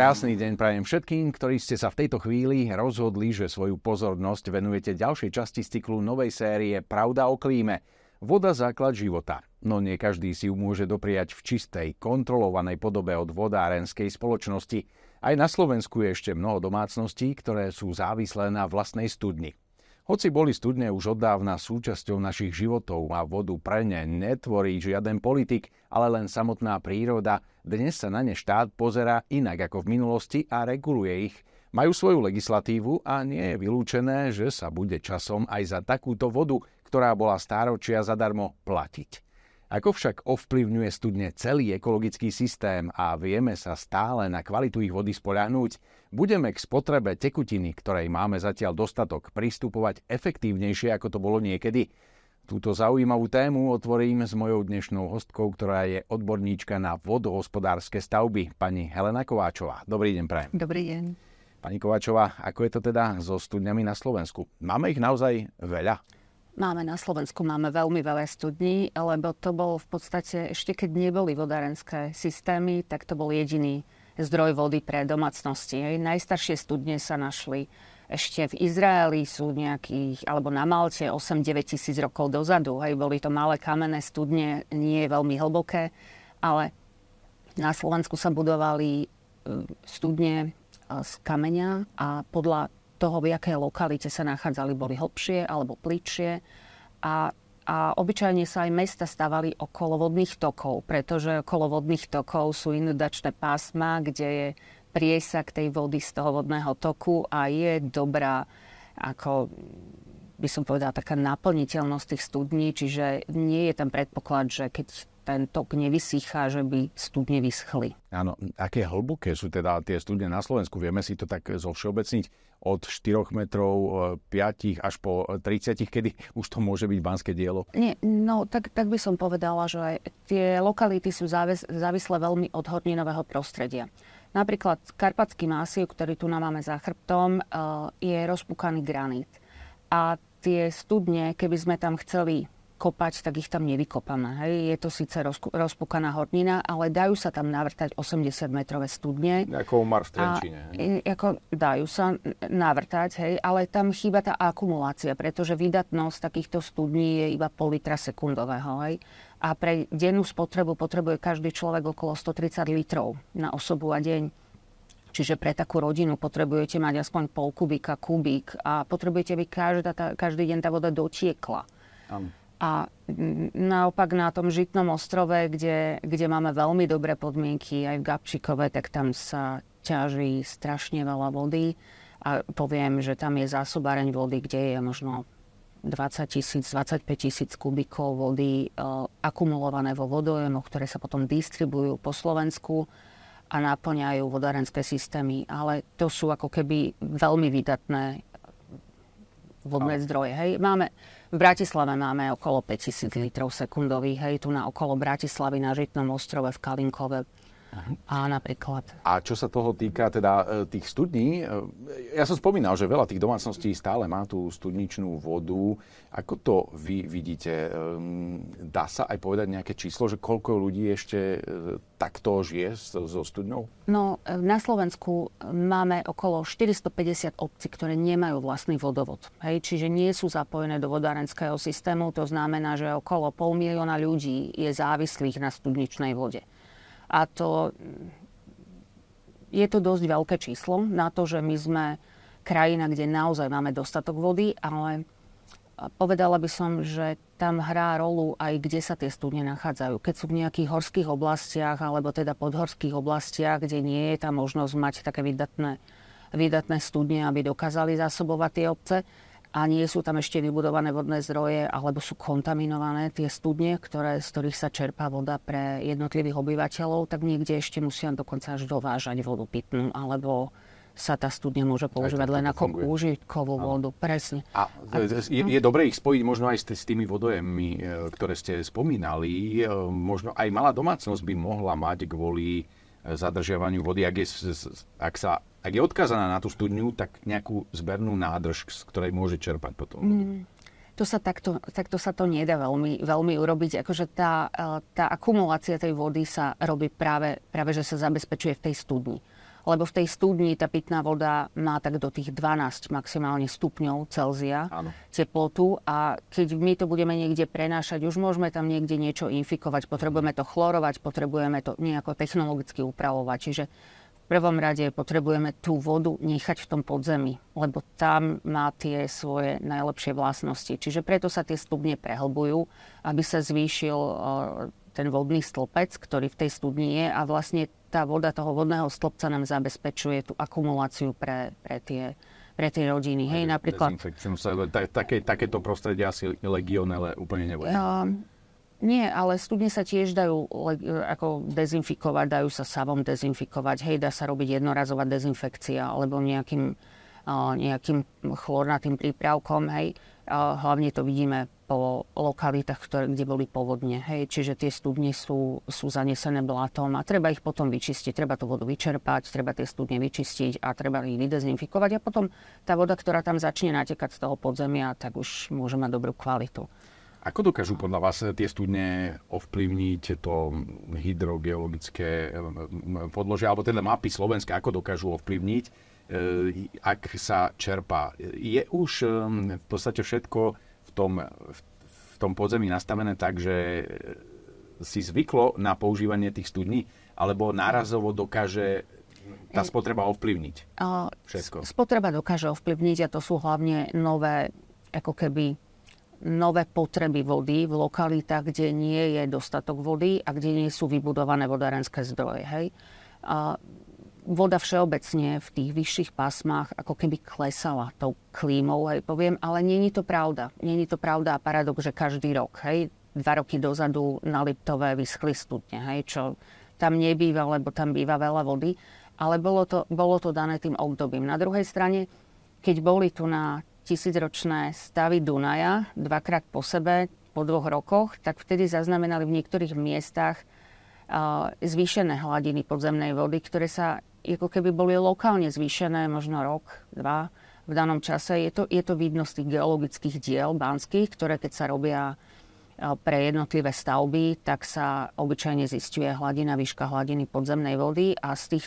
Krásny deň prajem všetkým, ktorí ste sa v tejto chvíli rozhodli, že svoju pozornosť venujete ďalšej časti z cyklu novej série Pravda o klíme. Voda základ života. No nie každý si ju môže dopriať v čistej, kontrolovanej podobe od vodárenskej spoločnosti. Aj na Slovensku je ešte mnoho domácností, ktoré sú závislé na vlastnej studni. Hoci boli studne už od dávna súčasťou našich životov a vodu pre ne netvorí žiaden politik, ale len samotná príroda, dnes sa na ne štát pozerá inak ako v minulosti a reguluje ich. Majú svoju legislatívu a nie je vylúčené, že sa bude časom aj za takúto vodu, ktorá bola stáročia zadarmo, platiť. Ako však ovplyvňuje studne celý ekologický systém a vieme sa stále na kvalitu ich vody spoľahnúť, budeme k spotrebe tekutiny, ktorej máme zatiaľ dostatok, pristupovať efektívnejšie, ako to bolo niekedy. Túto zaujímavú tému otvorím s mojou dnešnou hostkou, ktorá je odborníčka na vodohospodárske stavby, pani Helena Kováčová. Dobrý deň prajem. Dobrý deň. Pani Kováčová, ako je to teda so studňami na Slovensku? Máme ich naozaj veľa? Na Slovensku máme veľmi veľa studní, lebo to bol v podstate, ešte keď neboli vodárenské systémy, tak to bol jediný zdroj vody pre domácnosti. Najstaršie studne sa našli ešte v Izraeli, sú nejakých, alebo na Malte 8-9 tisíc rokov dozadu. Boli to malé kamenné studne, nie je veľmi hlboké, ale na Slovensku sa budovali studne z kameňa a podľa toho, v jakej lokalite sa nachádzali, boli hlbšie alebo plitšie. A obyčajne sa aj mesta stavali okolo vodných tokov, pretože okolo vodných tokov sú inundačné pásma, kde je priesah tej vody z toho vodného toku a je dobrá, ako by som povedala, taká naplniteľnosť tých studní, čiže nie je tam predpoklad, že keď ten tok nevysychá, že by studne vyschli. Áno, aké hlboké sú teda tie studne na Slovensku? Vieme si to tak zovšeobecniť od 4 metrov, 5 až po 30, kedy už to môže byť banské dielo? Nie, no tak by som povedala, že tie lokality sú závislé veľmi od horninového prostredia. Napríklad Karpatský masív, ktorý tu máme za chrbtom, je rozpúkaný granít. A tie studne, keby sme tam chceli kopať, tak ich tam nevykopáme. Je to síce rozpúkaná hornina, ale dajú sa tam navrtať 80-metrové studne. Ako Mar v Trenčíne. Dajú sa navrtať, ale tam chýba tá akumulácia, pretože výdatnosť takýchto studní je iba pol litra sekundového. A pre dennú spotrebu potrebuje každý človek okolo 130 litrov na osobu a deň. Čiže pre takú rodinu potrebujete mať aspoň pol kubíka, kubík a potrebujete, aby každý deň tá voda dotiekla. A naopak na tom Žitnom ostrove, kde máme veľmi dobré podmienky, aj v Gabčíkove, tak tam sa ťaží strašne veľa vody. A poviem, že tam je zásobáreň vody, kde je možno 20 000, 25 000 kubíkov vody akumulované vo vodojemoch, ktoré sa potom distribujú po Slovensku a naplňajú vodárenské systémy. Ale to sú ako keby veľmi výdatné vodné zdroje. V Bratislave máme okolo 5000 litrov sekundových, tu na okolo Bratislavy na Žitnom ostrove v Kalinkove. A napríklad. A čo sa toho týka teda tých studní, ja som spomínal, že veľa tých domácností stále má tú studničnú vodu. Ako to vy vidíte? Dá sa aj povedať nejaké číslo, že koľko ľudí ešte takto žije so studňou? No, na Slovensku máme okolo 450 obcí, ktoré nemajú vlastný vodovod. Čiže nie sú zapojené do vodárenského systému. To znamená, že okolo 500 000 ľudí je závislých na studničnej vode. A je to dosť veľké číslo na to, že my sme krajina, kde naozaj máme dostatok vody, ale povedala by som, že tam hrá rolu aj kde sa tie studne nachádzajú. Keď sú v nejakých horských oblastiach alebo teda podhorských oblastiach, kde nie je tá možnosť mať také výdatné studne, aby dokázali zásobovať tie obce, a nie sú tam ešte vybudované vodné zdroje, alebo sú kontaminované tie studne, z ktorých sa čerpá voda pre jednotlivých obyvateľov, tak niekde ešte musia dokonca až dovážať vodu pitnú, alebo sa tá studňa môže používať len ako užitkovú vodu. Presne. A je dobré ich spojiť možno aj s tými vodojemmi, ktoré ste spomínali. Možno aj malá domácnosť by mohla mať kvôli zadržiavaniu vody, ak je odkázaná na tú studňu, tak nejakú zbernú nádrž, z ktorej môže čerpať potom. Takto sa to nedá veľmi urobiť. Akože tá akumulácia tej vody sa robí práve že sa zabezpečuje v tej studni. lebo v tej studni tá pitná voda má tak do tých 12 maximálne stupňov Celzia teplotu a keď my to budeme niekde prenášať, už môžeme tam niekde niečo infikovať, potrebujeme to chlorovať, potrebujeme to nejako technologicky upravovať. Čiže v prvom rade potrebujeme tú vodu nechať v tom podzemí, lebo tam má tie svoje najlepšie vlastnosti. Čiže preto sa tie studne prehlbujú, aby sa zvýšil ten vodný stĺpec, ktorý v tej studni je a vlastne tá voda toho vodného stĺpca nám zabezpečuje tú akumuláciu pre tie rodiny. Hej, napríklad... Takéto prostredie asi legionele úplne nebude. Nie, ale studne sa tiež dajú ako dezinfikovať, dajú sa savom dezinfikovať. Hej, dá sa robiť jednorazová dezinfekcia alebo nejakým chlornatým prípravkom. Hej. Hlavne to vidíme po lokalitách, kde boli povodne. Hej. Čiže tie studne sú zanesené blátom a treba ich potom vyčistiť. Treba tú vodu vyčerpať, treba tie studne vyčistiť a treba ich vydezinfikovať. A potom tá voda, ktorá tam začne natekať z toho podzemia, tak už môže mať dobrú kvalitu. Ako dokážu podľa vás tie studne ovplyvniť to hydrogeologické podložie, alebo teda mapy Slovenska, ako dokážu ovplyvniť, ak sa čerpá? Je už v podstate všetko v tom podzemí nastavené tak, že si zvyklo na používanie tých studní, alebo nárazovo dokáže tá spotreba ovplyvniť všetko? Spotreba dokáže ovplyvniť a to sú hlavne nové potreby vody v lokalitách, kde nie je dostatok vody a kde nie sú vybudované vodárenské zdroje. Hej. Voda všeobecne v tých vyšších pásmach ako keby klesala tou klímou, hej, poviem, ale není to pravda. Není to pravda a paradox, že každý rok, hej, 2 roky dozadu na Liptové vyschli studne, hej, čo tam nebýva, lebo tam býva veľa vody, ale bolo to dané tým obdobím. Na druhej strane, keď boli tu na tisícročné stavy Dunaja, 2-krát po sebe, po 2 rokoch, tak vtedy zaznamenali v niektorých miestach zvýšené hladiny podzemnej vody, ktoré sa ako keby boli lokálne zvýšené, možno rok, 2 v danom čase. Je to vidno z tých geologických diel banských, ktoré keď sa robia pre jednotlivé stavby, tak sa obyčajne zisťuje výška hladiny podzemnej vody a z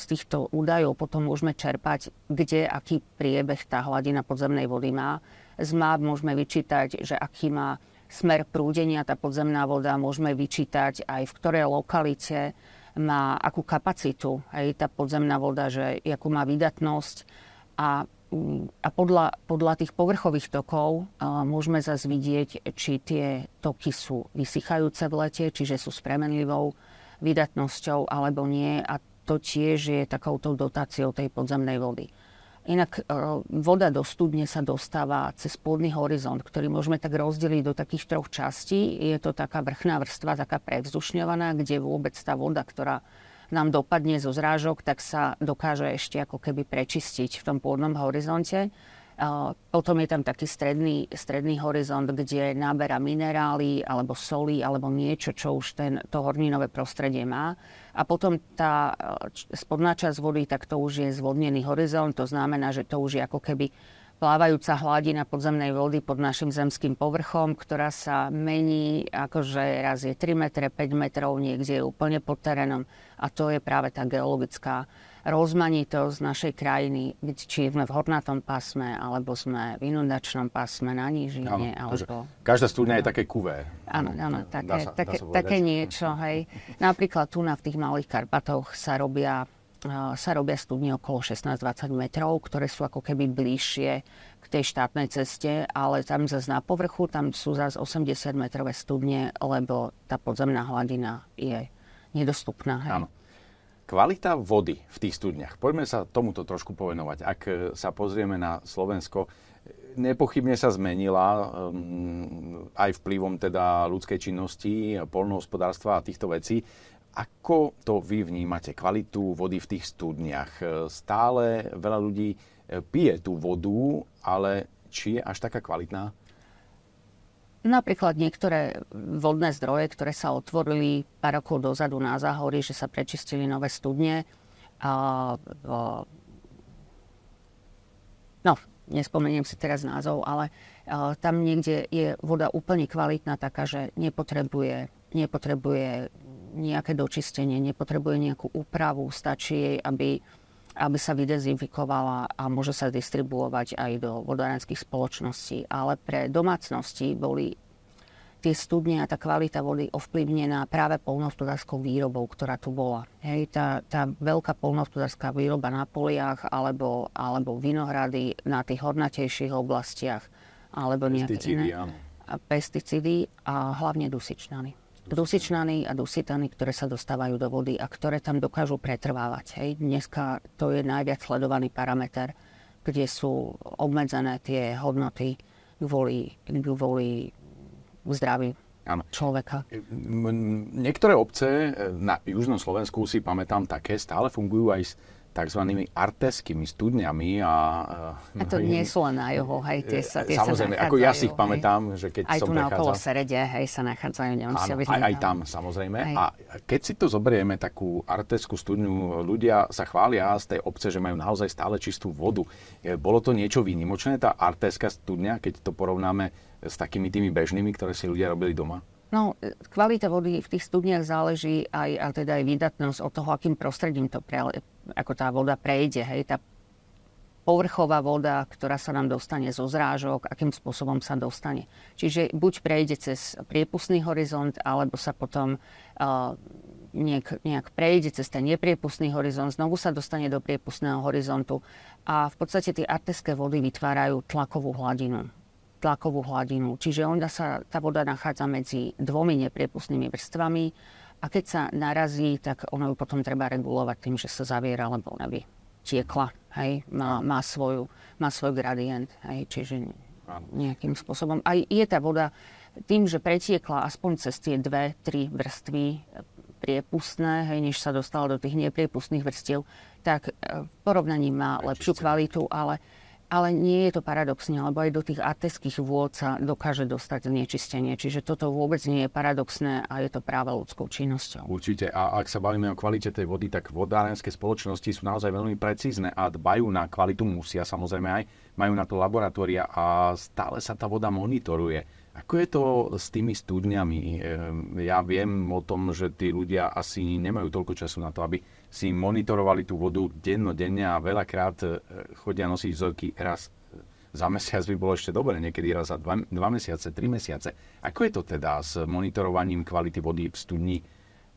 týchto údajov potom môžeme čerpať, kde aký priebeh tá hladina podzemnej vody má. Z map môžeme vyčítať, že aký má smer prúdenia tá podzemná voda, môžeme vyčítať aj v ktorej lokalite má akú kapacitu aj tá podzemná voda, že akú má vydatnosť a podľa tých povrchových tokov môžeme zase vidieť, či tie toky sú vysychajúce v lete, čiže sú s premenlivou vydatnosťou alebo nie a to tiež je takouto dotáciou tej podzemnej vody. Inak voda do studne sa dostáva cez pôdny horizont, ktorý môžeme tak rozdeliť do takých 3 častí. Je to taká vrchná vrstva, taká preevzdušňovaná, kde vôbec tá voda, ktorá nám dopadne zo zrážok, tak sa dokáže ešte ako keby prečistiť v tom pôdnom horizonte. Potom je tam taký stredný horizont, kde náberá minerály alebo soli alebo niečo, čo už to horninové prostredie má. A potom tá spodná časť vody, tak to už je zvodnený horizont. To znamená, že to už je ako keby plávajúca hladina podzemnej vody pod našim zemským povrchom, ktorá sa mení, akože raz je 3 metre, 5 metrov, niekde je úplne pod terénom. A to je práve tá geologická rozmanitosť našej krajiny, či sme v hornatom pásme, alebo sme v inundačnom pásme na nížine. Alebo... Každá studňa je také kuvé. Áno, také niečo. Hej. Napríklad tu v tých Malých Karpatoch sa robia studne okolo 16-20 metrov, ktoré sú ako keby bližšie k tej štátnej ceste, ale tam zase na povrchu, tam sú zase 80-metrové studne, lebo tá podzemná hladina je nedostupná. Hej. Áno. Kvalita vody v tých studniach. Poďme sa tomuto trošku povenovať. Ak sa pozrieme na Slovensko, nepochybne sa zmenila aj vplyvom teda ľudskej činnosti, poľnohospodárstva a týchto vecí. Ako to vy vnímate, kvalitu vody v tých studniach? Stále veľa ľudí pije tú vodu, ale či je až taká kvalitná? Napríklad niektoré vodné zdroje, ktoré sa otvorili pár rokov dozadu na Záhorí, že sa prečistili nové studne. Nespomeniem si teraz názov, ale tam niekde je voda úplne kvalitná, taká, že nepotrebuje nejaké dočistenie, nepotrebuje nejakú úpravu, stačí jej, aby sa vydezinfikovala a môže sa distribuovať aj do vodárenských spoločností. Ale pre domácnosti boli tie studne a tá kvalita vody ovplyvnená práve poľnohospodárskou výrobou, ktorá tu bola. Hej, tá veľká poľnohospodárska výroba na poliach alebo vinohrady na tých hornatejších oblastiach alebo nejaké iné pesticídy a hlavne dusičnany. Dusičnany a dusitany, ktoré sa dostávajú do vody a ktoré tam dokážu pretrvávať. Hej. Dneska to je najviac sledovaný parameter, kde sú obmedzené tie hodnoty kvôli zdraví človeka. Niektoré obce na južnom Slovensku, si pamätám, také stále fungujú aj s takzvanými artéskými studňami. A to nie sú len na juhu, hej, tie samozrejme, sa ako ja si ich pamätám, že keď aj som prechádzal. Aj tu na okolo Serede, hej, sa nachádzajú. Aj tam, samozrejme. Hej. A keď si to zoberieme, takú artéskú studňu, ľudia sa chvália z tej obce, že majú naozaj stále čistú vodu. Bolo to niečo výnimočné, tá artéská studňa, keď to porovnáme s takými tými bežnými, ktoré si ľudia robili doma? No, kvalita vody v tých studniach záleží aj výdatnosť od toho, akým prostredím to ako tá voda prejde. Hej. Tá povrchová voda, ktorá sa nám dostane zo zrážok, akým spôsobom sa dostane. Čiže buď prejde cez priepustný horizont, alebo sa potom nejak prejde cez ten nepriepustný horizont, znovu sa dostane do priepustného horizontu a v podstate tie artéské vody vytvárajú tlakovú hladinu. Čiže tá voda nachádza medzi dvomi nepriepustnými vrstvami a keď sa narazí, tak ono ju potom treba regulovať tým, že sa zaviera, lebo aby tiekla, hej, má svoj gradient, hej, čiže nejakým spôsobom. Aj je tá voda tým, že pretiekla aspoň cez tie 2-3 vrstvy priepustné, hej, než sa dostala do tých nepriepustných vrstiev, tak v porovnaní má lepšiu kvalitu, ale nie je to paradoxne, lebo aj do tých artéskych vôd sa dokáže dostať znečistenie. Čiže toto vôbec nie je paradoxné a je to práve ľudskou činnosťou. Určite. A ak sa bavíme o kvalite tej vody, tak vodárenské spoločnosti sú naozaj veľmi precízne a dbajú na kvalitu, musia samozrejme aj, majú na to laboratória a stále sa tá voda monitoruje. Ako je to s tými studňami? Ja viem o tom, že tí ľudia asi nemajú toľko času na to, aby si monitorovali tú vodu dennodenne a veľakrát chodia nosiť vzorky raz za mesiac by bolo ešte dobre, niekedy raz za 2 mesiace, 3 mesiace. Ako je to teda s monitorovaním kvality vody v studni,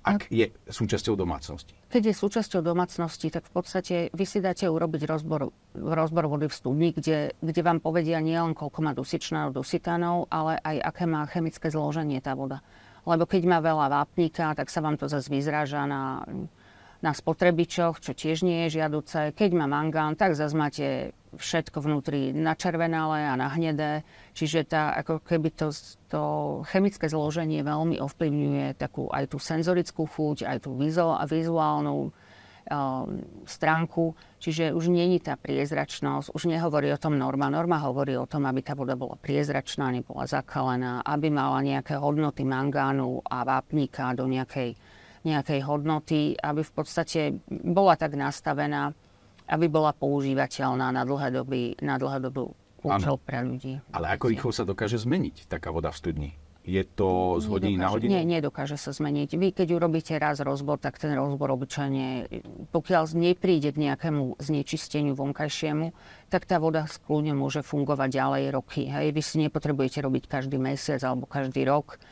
ak je súčasťou domácnosti? Keď je súčasťou domácnosti, tak v podstate vy si dáte urobiť rozbor vody v studni, kde vám povedia nielen koľko má dusičnanov, dusitánov, ale aj aké má chemické zloženie tá voda. Lebo keď má veľa vápnika, tak sa vám to zase vyzráža na spotrebičoch, čo tiež nie je žiaduce. Keď má mangán, tak zase máte všetko vnútri načervenalé a nahnedé. Čiže ako keby to chemické zloženie veľmi ovplyvňuje aj tú senzorickú chuť, aj tú vizuálnu stránku. Čiže už není tá priezračnosť, už nehovorí o tom norma. Norma hovorí o tom, aby tá voda bola priezračná, nebola zakalená, aby mala nejaké hodnoty mangánu a vápnika do nejakej hodnoty, aby v podstate bola tak nastavená, aby bola používateľná na dlhé dobu účel pre ľudí. Ale ako rýchlo sa dokáže zmeniť taká voda v studni? Je to z hodiny na hodinu? Nie, nedokáže sa zmeniť. Vy, keď urobíte raz rozbor, tak ten rozbor obyčajne, pokiaľ nepríde k nejakému znečisteniu vonkajšiemu, tak tá voda skľudne môže fungovať ďalej roky. Hej. Vy si nepotrebujete robiť každý mesiac alebo každý rok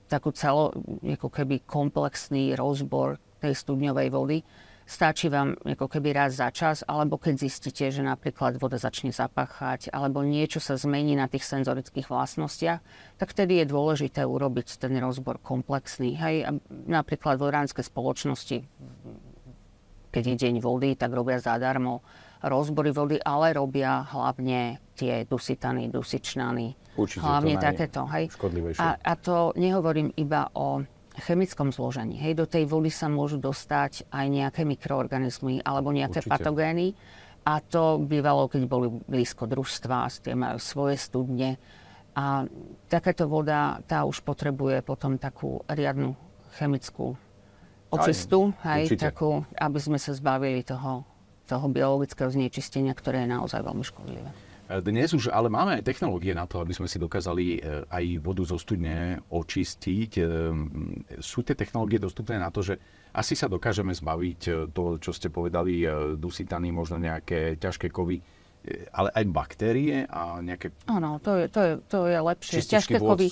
takú ako keby komplexný rozbor tej studňovej vody. Stačí vám ako keby raz za čas, alebo keď zistíte, že napríklad voda začne zapáchať, alebo niečo sa zmení na tých senzorických vlastnostiach, tak vtedy je dôležité urobiť ten rozbor komplexný. Hej, napríklad vodárske spoločnosti, keď je deň vody, tak robia zadarmo rozbory vody, ale robia hlavne tie dusitany, dusičnany. Určite hlavne takéto. Hej. A to nehovorím iba o chemickom zložení. Hej, do tej vody sa môžu dostať aj nejaké mikroorganizmy alebo nejaké patogény. A to bývalo, keď boli blízko družstva, tie majú svoje studne. A takáto voda, tá už potrebuje potom takú riadnu chemickú očistu, takú, aby sme sa zbavili toho biologického znečistenia, ktoré je naozaj veľmi škodlivé. Dnes už ale máme aj technológie na to, aby sme si dokázali aj vodu zo studne očistiť. Sú tie technológie dostupné na to, že asi sa dokážeme zbaviť to, čo ste povedali, dusitany, možno nejaké ťažké kovy, ale aj baktérie a nejaké... Áno, to je lepšie. Ťažké kovy,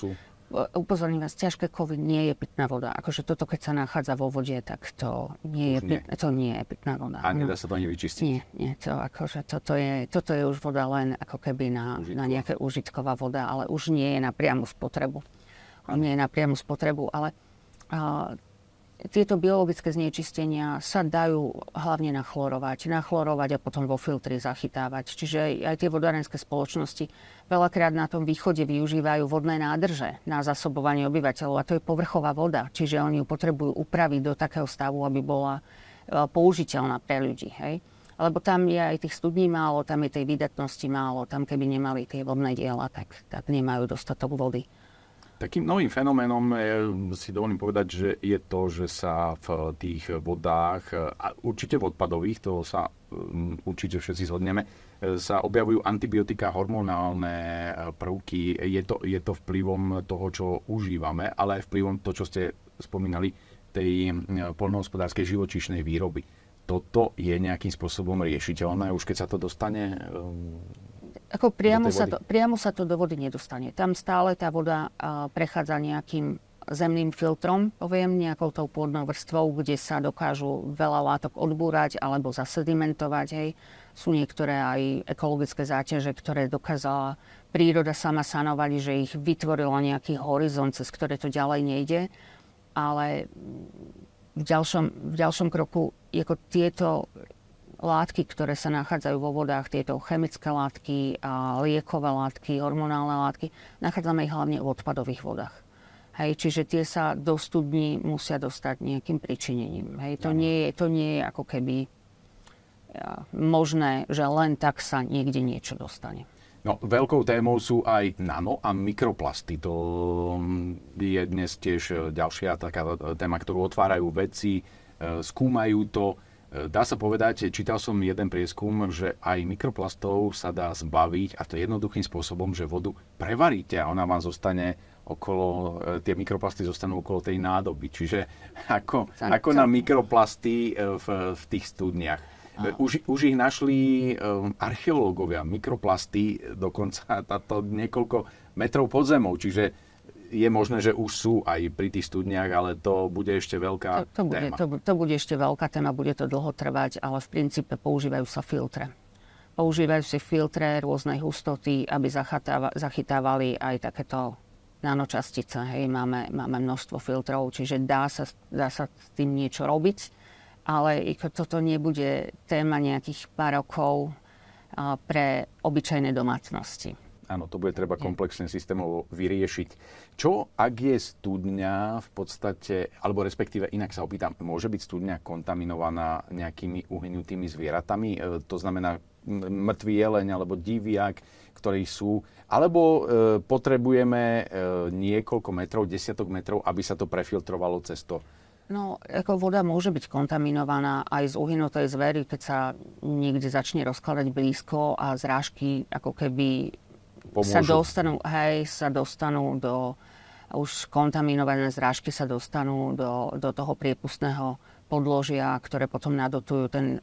upozorním vás, ťažké kovy nie je pitná voda. Akože toto, keď sa nachádza vo vode, tak to nie je pitná voda. A nedá sa to ani vyčistiť? Nie, toto je už voda len ako keby na nejaké užitková voda, ale už nie je na priamu spotrebu. Ale tieto biologické znečistenia sa dajú hlavne nachlorovať a potom vo filtri zachytávať. Čiže aj tie vodárenské spoločnosti veľakrát na tom východe využívajú vodné nádrže na zásobovanie obyvateľov a to je povrchová voda. Čiže oni ju potrebujú upraviť do takého stavu, aby bola použiteľná pre ľudí. Hej? Lebo tam je aj tých studní málo, tam je tej výdatnosti málo, tam keby nemali tie vodné diela, tak nemajú dostatok vody. Takým novým fenoménom si dovolím povedať, že je to, že sa v tých vodách, a určite v odpadových, to sa určite všetci zhodneme, sa objavujú antibiotika, hormonálne prvky. Je to vplyvom toho, čo užívame, ale aj vplyvom toho, čo ste spomínali, tej poľnohospodárskej živočíšnej výroby. Toto je nejakým spôsobom riešiteľné, už keď sa to dostane... Ako priamo sa to do vody nedostane. Tam stále tá voda prechádza nejakým zemným filtrom, poviem, nejakou tou pôdnou vrstvou, kde sa dokážu veľa látok odbúrať alebo zasedimentovať. Hej. Sú niektoré aj ekologické záťaže, ktoré dokázala príroda sama sanovať, že ich vytvorila nejaký horizont, cez ktoré to ďalej nejde. Ale v ďalšom kroku tieto látky, ktoré sa nachádzajú vo vodách, tieto chemické látky, liekové látky, hormonálne látky, nachádzame ich hlavne v odpadových vodách. Hej, čiže tie sa do studní musia dostať nejakým pričinením. Hej, to nie je ako keby možné, že len tak sa niekde niečo dostane. No, veľkou témou sú aj nano- a mikroplasty. To je dnes tiež ďalšia taká téma, ktorú otvárajú vedci, skúmajú to. Dá sa povedať, čítal som jeden prieskum, že aj mikroplastov sa dá zbaviť, a to jednoduchým spôsobom, že vodu prevaríte a ona vám zostane tie mikroplasty zostanú okolo tej nádoby. Čiže ako na mikroplasty v tých studniach. Už ich našli archeológovia, mikroplasty dokonca táto niekoľko metrov pod zemou, čiže je možné, že už sú aj pri tých studniach, ale to bude ešte veľká téma. To bude ešte veľká téma, bude to dlho trvať, ale v princípe používajú sa filtre. Používajú sa filtre rôznej hustoty, aby zachytávali aj takéto nanočastice. Hej, máme množstvo filtrov, čiže dá sa s tým niečo robiť, ale toto nebude téma nejakých pár rokov pre obyčajné domácnosti. Áno, to bude treba komplexne systémovo vyriešiť. Čo, ak je studňa v podstate, alebo respektíve inak sa opýtam, môže byť studňa kontaminovaná nejakými uhynutými zvieratami? To znamená mŕtvý jeleň alebo diviak, ktorí sú, alebo potrebujeme niekoľko metrov, desiatok metrov, aby sa to prefiltrovalo cez to? No, ako voda môže byť kontaminovaná aj z uhynutej zvery, keď sa niekde začne rozkladať blízko a zrážky ako keby sa dostanú do už kontaminované zrážky sa dostanú do toho priepustného podložia, ktoré potom nadotujú ten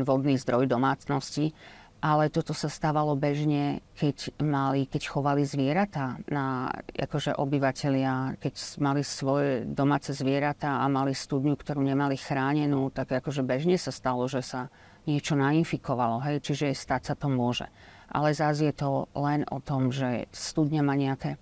vodný zdroj domácnosti. Ale toto sa stávalo bežne, keď chovali zvieratá akože obyvatelia, keď mali svoje domáce zvieratá a mali studňu, ktorú nemali chránenú, tak akože bežne sa stalo, že sa niečo nainfikovalo. Hej? Čiže stať sa to môže. Ale zás je to len o tom, že studňa má nejaké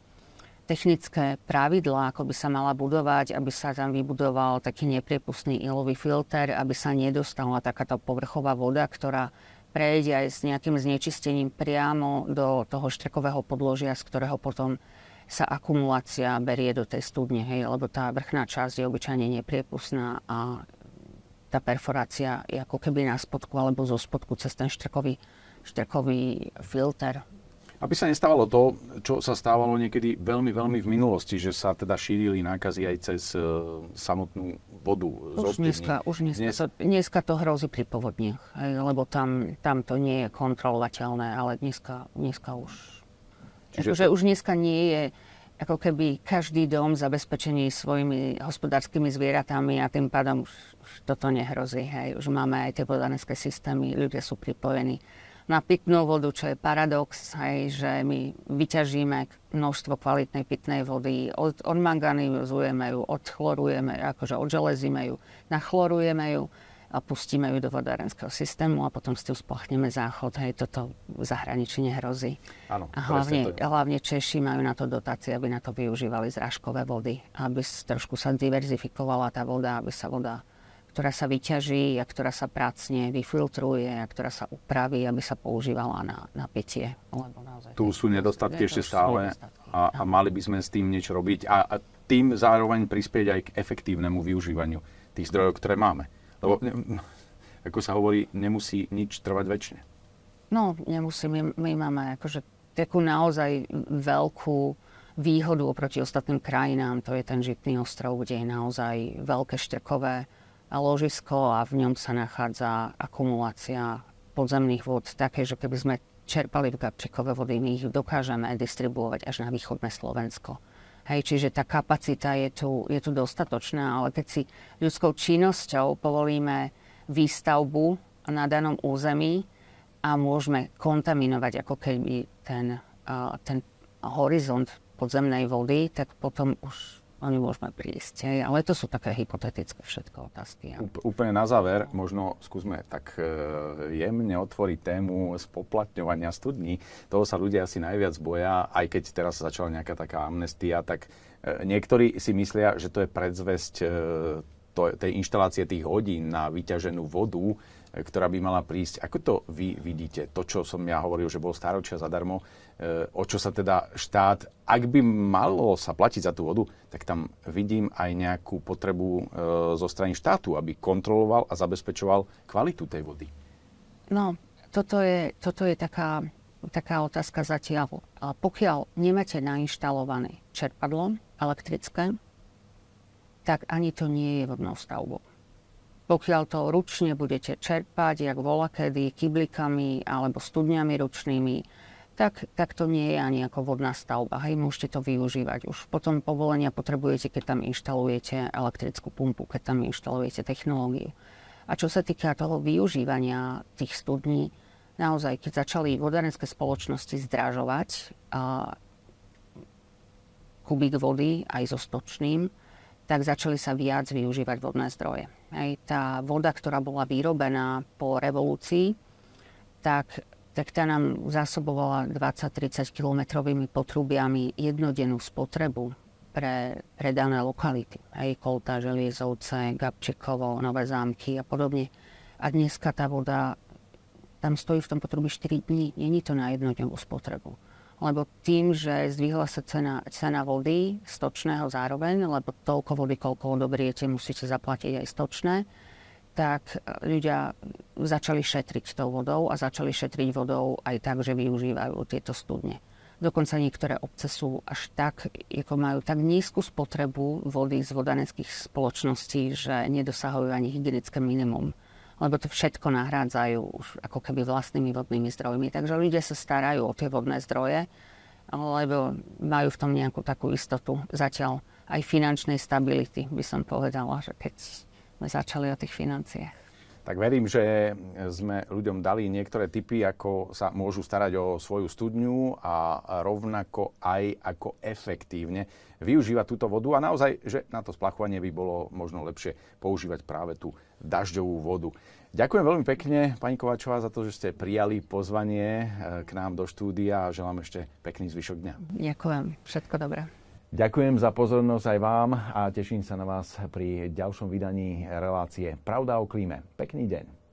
technické pravidlá, ako by sa mala budovať, aby sa tam vybudoval taký nepriepustný ilový filter, aby sa nedostala takáto povrchová voda, ktorá prejde aj s nejakým znečistením priamo do toho štrekového podložia, z ktorého potom sa akumulácia berie do tej studne, hej, lebo tá vrchná časť je obyčajne nepriepustná a tá perforácia je ako keby na spodku alebo zo spodku cez ten štrekový filter. Aby sa nestávalo to, čo sa stávalo niekedy veľmi, veľmi v minulosti, že sa teda šírili nákazy aj cez samotnú vodu z ostývní. Dneska to hrozí pri povodniach, lebo tam to nie je kontrolovateľné, ale dneska už... Čiže už dneska nie je ako keby každý dom zabezpečený svojimi hospodárskymi zvieratami a tým pádom už toto nehrozí. Hej. Už máme aj tie vodárenské systémy, ľudia sú pripojení na pitnú vodu, čo je paradox, hej, že my vyťažíme množstvo kvalitnej pitnej vody, odmanganizujeme ju, odchlorujeme, akože odželezíme ju, nachlorujeme ju a pustíme ju do vodárenského systému a potom s tým spláchneme záchod. Hej, toto v zahraničí nehrozí. Áno, a hlavne Češi majú na to dotácie, aby na to využívali zrážkové vody, aby trošku sa diverzifikovala tá voda, aby sa voda, ktorá sa vyťaží a ktorá sa pracne vyfiltruje a ktorá sa upraví, aby sa používala na pitie. Lebo naozaj, tu sú nedostatky ešte stále a mali by sme s tým niečo robiť a tým zároveň prispieť aj k efektívnemu využívaniu tých zdrojov, ktoré máme. Lebo, ako sa hovorí, nemusí nič trvať večne. No, nemusí. My máme akože takú naozaj veľkú výhodu oproti ostatným krajinám. To je ten Žitný ostrov, kde je naozaj veľké štrkové ložisko a v ňom sa nachádza akumulácia podzemných vôd také, že keby sme čerpali v Gabčíkove vody, my ich dokážeme distribuovať až na východné Slovensko. Hej, čiže tá kapacita je tu dostatočná, ale keď si ľudskou činnosťou povolíme výstavbu na danom území a môžeme kontaminovať ako keby ten horizont podzemnej vody, tak potom už oni môžeme prísť. Hej. Ale to sú také hypotetické všetko otázky. Ja. Úplne na záver, možno skúsme tak jemne otvoriť tému spoplatňovania studní. Toho sa ľudia asi najviac boja, aj keď teraz začala nejaká taká amnestia, tak niektorí si myslia, že to je predzvesť tej inštalácie tých hodín na vyťaženú vodu, ktorá by mala prísť. Ako to vy vidíte? To, čo som ja hovoril, že bol stáročia zadarmo, o čo sa teda štát, ak by malo sa platiť za tú vodu, tak tam vidím aj nejakú potrebu zo strany štátu, aby kontroloval a zabezpečoval kvalitu tej vody. No, toto je taká otázka zatiaľ. Pokiaľ nemáte nainštalované čerpadlo elektrické, tak ani to nie je vodnou stavbou. Pokiaľ to ručne budete čerpať, jak volakedy, kyblikami alebo studňami ručnými, tak to nie je ani ako vodná stavba. Hej, môžete to využívať. Už potom povolenia potrebujete, keď tam inštalujete elektrickú pumpu, keď tam inštalujete technológiu. A čo sa týka toho využívania tých studní, naozaj, keď začali vodárenské spoločnosti zdražovať kubík vody aj so stočným, tak začali sa viac využívať vodné zdroje. Hej, tá voda, ktorá bola vyrobená po revolúcii, tak tá nám zásobovala 20-30 kilometrovými potrubiami jednodennú spotrebu pre dané lokality. Hej, Kolta, Želiezovce, Gabčíkovo, Nové Zámky a podobne. A dneska tá voda tam stojí v tom potrubí 4 dní. Není to na jednodennú spotrebu. Lebo tým, že zdvihla sa cena vody stočného zároveň, lebo toľko vody, koľko odoberiete, musíte zaplatiť aj stočné, tak ľudia začali šetriť tou vodou a začali šetriť vodou aj tak, že využívajú tieto studne. Dokonca niektoré obce sú až tak, ako majú tak nízku spotrebu vody z vodárenských spoločností, že nedosahujú ani hygienické minimum. Lebo to všetko nahrádzajú už ako keby vlastnými vodnými zdrojmi. Takže ľudia sa starajú o tie vodné zdroje, lebo majú v tom nejakú takú istotu zatiaľ aj finančnej stability, by som povedala, že keď sme začali o tých financiách. Tak verím, že sme ľuďom dali niektoré tipy, ako sa môžu starať o svoju studňu a rovnako aj ako efektívne využívať túto vodu. A naozaj, že na to splachovanie by bolo možno lepšie používať práve tú dažďovú vodu. Ďakujem veľmi pekne, pani Kováčová, za to, že ste prijali pozvanie k nám do štúdia a želám ešte pekný zvyšok dňa. Ďakujem, všetko dobré. Ďakujem za pozornosť aj vám a teším sa na vás pri ďalšom vydaní relácie Pravda o klíme. Pekný deň.